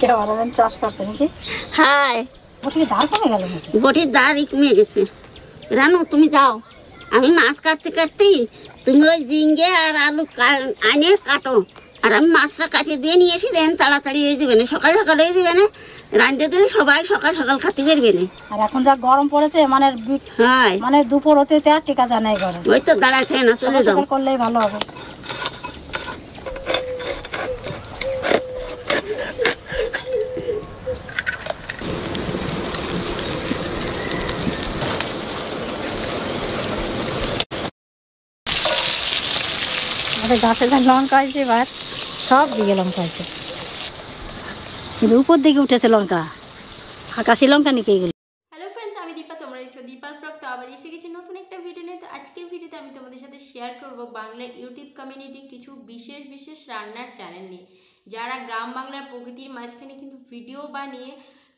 Cameraman চাষ করছে নাকি? হাই, বটির দাঁড় কমে গেল নাকি? বটির দাঁড় কমে গেছে। রানু তুমি যাও, আমি মাছ কাটতে কাটতেই তুমি ওই ঝিঙ্গে আর আলু আনে কাটো, আর আমি মাছটা কাটিয়ে দিয়ে নিয়ে এসে দেন তাড়াতাড়ি এই দেবে না, সকাল সকাল এই দেবে না, রাঁধতে দিলে সবাই সকাল সকাল খাতে পারবে না। আর এখন যা গরম পড়েছে মানে হাই, মানে দুপুর হতে আর টিকা যায় না এই গরম। ওই তো দাঁড়াচ্ছে না, চলে যাও। সকাল করলেই ভালো হবে। গাছে যা লঙ্কা হয়েছে এবার সব দিকে লঙ্কা হয়েছে, কিন্তু উপর দিকে উঠেছে লঙ্কা, আকাশি লঙ্কা নাকি এগুলো। হ্যালো ফ্রেন্ডস, আমি দীপা, তোমরা দেখছো দীপাস ব্লগ। তো আবার এসে গেছি নতুন একটা ভিডিও নিয়ে। তো আজকের ভিডিওতে আমি তোমাদের সাথে শেয়ার করব বাংলা ইউটিউব কমিউনিটির কিছু বিশেষ বিশেষ রান্নার চ্যানেল নিয়ে, যারা গ্রাম বাংলার প্রকৃতির মাঝখানে কিন্তু ভিডিও বানিয়ে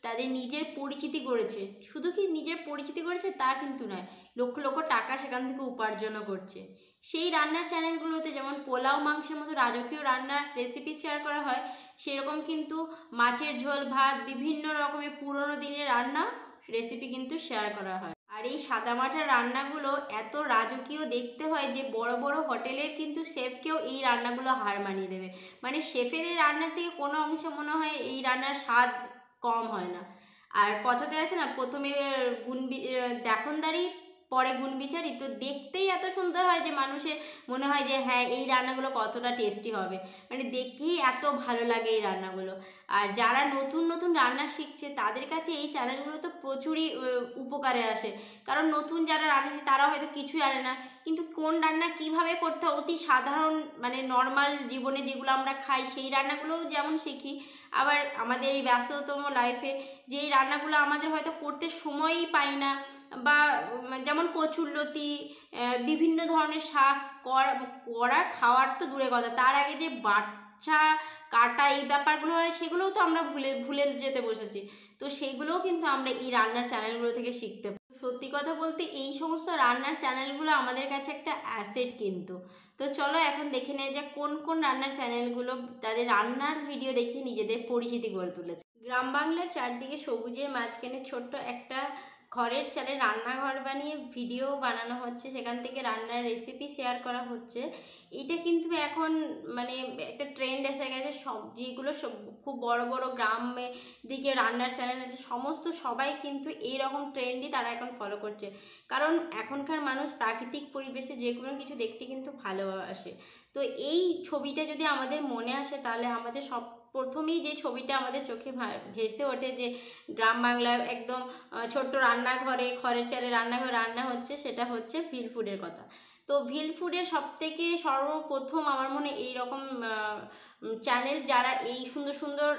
তাদের নিজের পরিচিতি গড়েছে। শুধু কি নিজের পরিচিতি গড়েছে তা কিন্তু নয়, লক্ষ লক্ষ টাকা সেখান থেকে উপার্জনও করছে। সেই রান্নার চ্যানেলগুলোতে যেমন পোলাও মাংসের মতো রাজকীয় রান্নার রেসিপি শেয়ার করা হয়, সেরকম কিন্তু মাছের ঝোল ভাত, বিভিন্ন রকমের পুরনো দিনের রান্না রেসিপি কিন্তু শেয়ার করা হয়। আর এই সাদামাটার রান্নাগুলো এত রাজকীয় দেখতে হয় যে বড় বড় হোটেলের কিন্তু শেফকেও এই রান্নাগুলো হার মানিয়ে দেবে। মানে শেফের এই রান্নার থেকে কোনো অংশে মনে হয় এই রান্নার স্বাদ কম হয় না। আর কথাতে আছে না, প্রথমে দেখনদারি পরে গুণ বিচারি। তো দেখতেই এত সুন্দর হয় যে মানুষের মনে হয় যে হ্যাঁ, এই রান্নাগুলো কতটা টেস্টি হবে, মানে দেখেই এত ভালো লাগে এই রান্নাগুলো। আর যারা নতুন নতুন রান্না শিখছে তাদের কাছে এই চ্যানেলগুলো তো প্রচুরই উপকারে আসে, কারণ নতুন যারা রান্না শিখছে তারা হয়তো কিছুই জানে না, কিন্তু কোন রান্না কিভাবে করতে হয় অতি সাধারণ মানে নর্মাল জীবনে যেগুলো আমরা খাই সেই রান্নাগুলোও যেমন শিখি। আবার আমাদের এই ব্যস্ততম লাইফে যেই রান্নাগুলো আমাদের হয়তো করতে সময়ই পাই না, বা যেমন কচুরলতি, বিভিন্ন ধরনের শাক করা খাওয়ার তো দূরে কথা, তার আগে যে বাচ্চা কাটা এই ব্যাপারগুলো হয় সেগুলোও তো আমরা ভুলে যেতে বসেছি। তো সেইগুলোও কিন্তু আমরা এই রান্নার চ্যানেলগুলো থেকে শিখতে পারি। সত্যি কথা বলতে এই সমস্ত রান্নার চ্যানেলগুলো আমাদের কাছে একটা অ্যাসেট কিন্তু। তো চলো এখন দেখে নেওয়া যাক কোন কোন রান্নার চ্যানেলগুলো তাদের রান্নার ভিডিও দেখে নিজেদের পরিচিতি গড়ে তুলেছে। গ্রাম বাংলার চারদিকে সবুজের মাঝখানে ছোট্ট একটা ঘরের চালে রান্নাঘর বানিয়ে ভিডিও বানানো হচ্ছে, সেখান থেকে রান্নার রেসিপি শেয়ার করা হচ্ছে। এটা কিন্তু এখন মানে একটা ট্রেন্ড এসে গেছে। সব যেগুলো খুব বড় বড় গ্রামে দিকে রান্নার চ্যানেল আছে সমস্ত সবাই কিন্তু এইরকম ট্রেন্ডই তারা এখন ফলো করছে, কারণ এখনকার মানুষ প্রাকৃতিক পরিবেশে যে কোনো কিছু দেখতে কিন্তু ভালোবাসে। তো এই ছবিটা যদি আমাদের মনে আসে তাহলে আমাদের সব প্রথমেই যে ছবিটা আমাদের চোখে ভেসে ওঠে যে গ্রাম বাংলার একদম ছোট্ট রান্নাঘরে খড়ের চালে রান্নাঘরে রান্না হচ্ছে, সেটা হচ্ছে ভিল ফুডের কথা। তো ভিল ফুডের সবথেকে সর্বপ্রথম আমার মনে এইরকম চ্যানেল যারা এই সুন্দর সুন্দর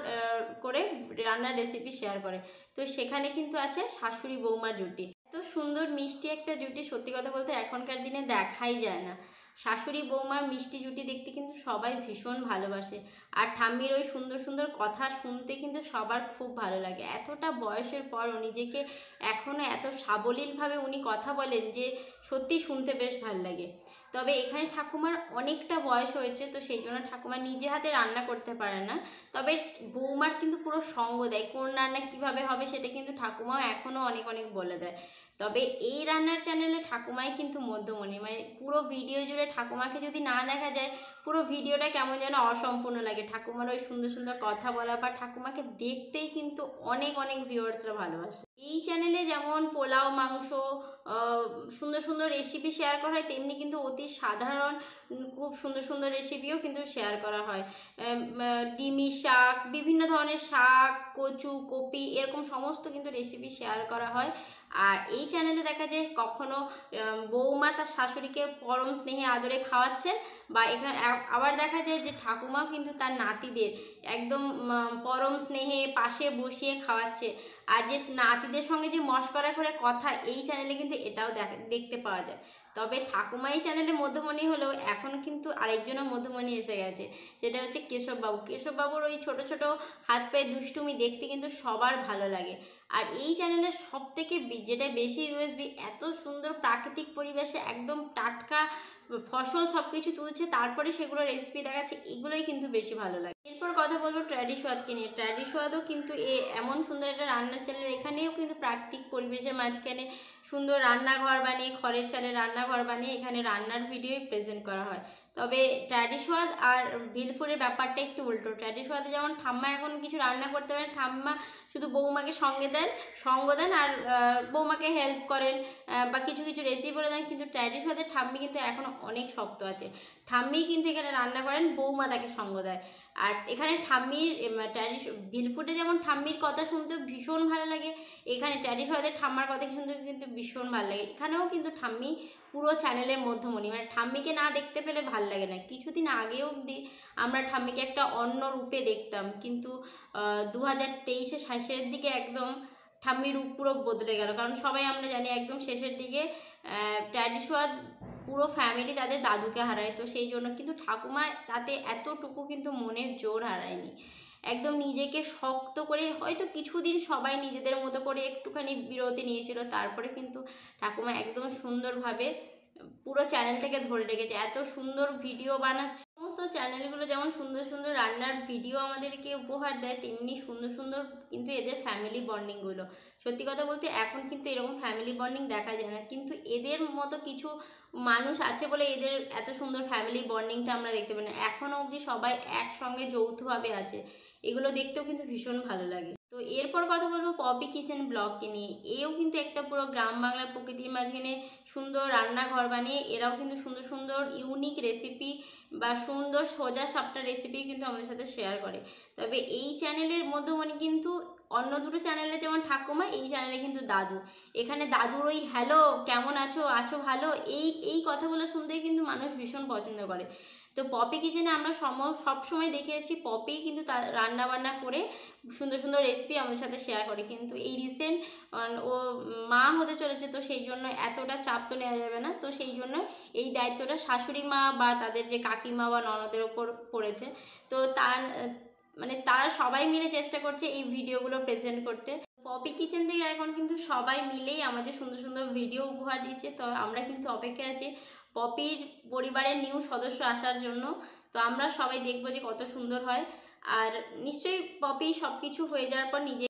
করে রান্নার রেসিপি শেয়ার করে। তো সেখানে কিন্তু আছে শাশুড়ি বৌমার জুটি। এত সুন্দর মিষ্টি একটা জুটি সত্যি কথা বলতে এখনকার দিনে দেখাই যায় না। শাশুড়ি বৌমার মিষ্টি জুটি দেখতে কিন্তু সবাই ভীষণ ভালোবাসে, আর ঠাম্মির ওই সুন্দর সুন্দর কথা শুনতে কিন্তু সবার খুব ভালো লাগে। এতটা বয়সের পরও নিজেকে এখনও এত সাবলীলভাবে উনি কথা বলেন যে সত্যি শুনতে বেশ ভালো লাগে। তবে এখানে ঠাকুমার অনেকটা বয়স হয়েছে, তো সেই জন্য ঠাকুমা নিজে হাতে রান্না করতে পারে না। তবে বৌমার কিন্তু পুরো সঙ্গ দেয়, কোন রান্না কীভাবে হবে সেটা কিন্তু ঠাকুমাও এখনও অনেক অনেক বলে দেয়। তবে এই রান্নার চ্যানেলে ঠাকুমাই কিন্তু মধ্যমণি, মানে পুরো ভিডিও জুড়ে ঠাকুমাকে যদি না দেখা যায় পুরো ভিডিওটা কেমন যেন অসম্পূর্ণ লাগে। ঠাকুমার ওই সুন্দর সুন্দর কথা বলা বা ঠাকুমাকে দেখতেই কিন্তু অনেক অনেক ভিউয়ার্সরা ভালোবাসে। এই চ্যানেলে যেমন পোলাও মাংস সুন্দর সুন্দর রেসিপি শেয়ার করা হয়, তেমনি কিন্তু অতি সাধারণ খুব সুন্দর সুন্দর রেসিপিও কিন্তু শেয়ার করা হয়। ডিমি শাক, বিভিন্ন ধরনের শাক, কচু, কপি, এরকম সমস্ত কিন্তু রেসিপি শেয়ার করা হয়। আর এই চ্যানেলে দেখা যায় কখনো বৌমা তার শাশুড়িকে পরম স্নেহে আদরে খাওয়াচ্ছেন, বা এখানে আবার দেখা যায় যে ঠাকুমাও কিন্তু তার নাতিদের একদম পরম স্নেহে পাশে বসিয়ে খাওয়াচ্ছে। আর যে নাতিদের সঙ্গে যে মশকরা করে কথা, এই চ্যানেলে কিন্তু এটাও দেখতে পাওয়া যায়। তবে ঠাকুমা এই চ্যানেলে মধ্যমণি হলেও এখনও কিন্তু আরেকজনও মধ্যমণি এসে গেছে, সেটা হচ্ছে কেশববাবু। কেশববাবুর ওই ছোট ছোট হাত পায়ে দুষ্টুমি দেখতে কিন্তু সবার ভালো লাগে। আর এই চ্যানেলের সবথেকে যেটা বেশি ইউএসবি, এত সুন্দর প্রাকৃতিক পরিবেশে একদম টাটকা ফসল সব কিছু তুলছে, তারপরে সেগুলো রেসিপি দেখাচ্ছে, এগুলোই কিন্তু বেশি ভালো লাগে। এরপর কথা বলবো ট্র্যাডিশোয়াদকে নিয়ে। ট্র্যাডিশোয়াদও কিন্তু এমন সুন্দর একটা রান্নার চ্যানেল, এখানেও কিন্তু প্রাকৃতিক পরিবেশের মাঝখানে সুন্দর রান্নাঘর বানিয়ে, খড়ের চালের রান্নাঘর বানিয়ে এখানে রান্নার ভিডিওই প্রেজেন্ট করা হয়। তবে ট্র্যাডিশোয়াদ আর ভিলপুরের ব্যাপারটা একটু উল্টো। ট্র্যাডিশোয়াদে যেমন ঠাম্মা এখন কিছু রান্না করতে পারেন, ঠাম্মা শুধু বৌমাকে সঙ্গ দেন আর বৌমাকে হেল্প করেন বা কিছু কিছু রেসিপি বলে দেন, কিন্তু ট্র্যাডিশোয়াদের ঠাম্মি কিন্তু এখনও অনেক শক্ত আছে। ঠাম্মি কিন্তু এখানে রান্না করেন, বৌমা তাকে সঙ্গ দেয়। আর এখানে ঠাম্মির ভিলফুডে যেমন ঠাম্মির কথা শুনতে ভীষণ ভালো লাগে, এখানে ট্র্যাডিশোয়াদের ঠাম্মার কথা শুনতে কিন্তু ভীষণ ভালো লাগে। এখানেও কিন্তু ঠাম্মি পুরো চ্যানেলের মধ্যমণি, মানে ঠাম্মিকে না দেখতে পেলে ভাল লাগে না। কিছুদিন আগেও অবধি আমরা ঠাম্মিকে একটা অন্য রূপে দেখতাম, কিন্তু 2023-এর শেষের দিকে একদম ঠাম্মির রূপ পুরো বদলে গেল। কারণ সবাই আমরা জানি একদম শেষের দিকে ট্র্যাডিশোয়াদ পুরো ফ্যামিলি তাদের দাদুকে হারায়। তো সেই জন্য কিন্তু ঠাকুমা তাতে এতটুকু কিন্তু মনের জোর হারায়নি, একদম নিজেকে শক্ত করে, হয়তো কিছুদিন সবাই নিজেদের মতো করে একটুখানি বিরতি নিয়েছিল, তারপরে কিন্তু ঠাকুমা একদম সুন্দরভাবে পুরো চ্যানেলটাকে ধরে রেখেছে। এত সুন্দর ভিডিও বানাচ্ছে, সমস্ত চ্যানেলগুলো যেমন সুন্দর সুন্দর রান্নার ভিডিও আমাদেরকে উপহার দেয়, তেমনি সুন্দর সুন্দর কিন্তু এদের ফ্যামিলি বন্ডিংগুলো। সত্যি কথা বলতে এখন কিন্তু এরকম ফ্যামিলি বন্ডিং দেখা যায় না, কিন্তু এদের মতো কিছু মানুষ আছে বলে এদের এত সুন্দর ফ্যামিলি বন্ডিংটা আমরা দেখতে পাই না। এখনও অবধি সবাই একসঙ্গে যৌথভাবে আছে, এগুলো দেখতেও কিন্তু ভীষণ ভালো লাগে। তো এরপর কথা বলবো পপি কিচেন ব্লগকে নিয়ে। এও কিন্তু একটা পুরো গ্রাম বাংলার প্রকৃতির মাঝখানে সুন্দর রান্নাঘর বানিয়ে এরাও কিন্তু সুন্দর সুন্দর ইউনিক রেসিপি বা সুন্দর সোজা সাপটা রেসিপি কিন্তু আমাদের সাথে শেয়ার করে। তবে এই চ্যানেলের মধ্যমণি কিন্তু অন্য দুটো চ্যানেলে যেমন ঠাকুমা, এই চ্যানেলে কিন্তু দাদু। এখানে দাদুর ওই হ্যালো কেমন আছো ভালো, এই কথাগুলো শুনতেই কিন্তু মানুষ ভীষণ পছন্দ করে। তো পপি কিচেনে আমরা সবসময় দেখে এসেছি পপি কিন্তু তার রান্নাবান্না করে সুন্দর সুন্দর রেসিপি আমাদের সাথে শেয়ার করে, কিন্তু এই রিসেন্ট ও মা হতে চলেছে, তো সেই জন্য এতটা চাপ তো নেওয়া যাবে না। তো সেই জন্য এই দায়িত্বটা শাশুড়ি মা বা তাদের যে কাকিমা বা ননদের ওপর পড়েছে। তো তারা সবাই মিলে চেষ্টা করছে এই ভিডিওগুলো প্রেজেন্ট করতে। পপি কিচেন থেকে এখন কিন্তু সবাই মিলেই আমাদের সুন্দর সুন্দর ভিডিও উপহার দিচ্ছে। তো আমরা কিন্তু অপেক্ষায় আছি পপির পরিবারের নিউ সদস্য আসার জন্য। তো আমরা সবাই দেখবো যে কত সুন্দর হয়। আর নিশ্চয়ই পপি সব কিছু হয়ে যাওয়ার পর নিজে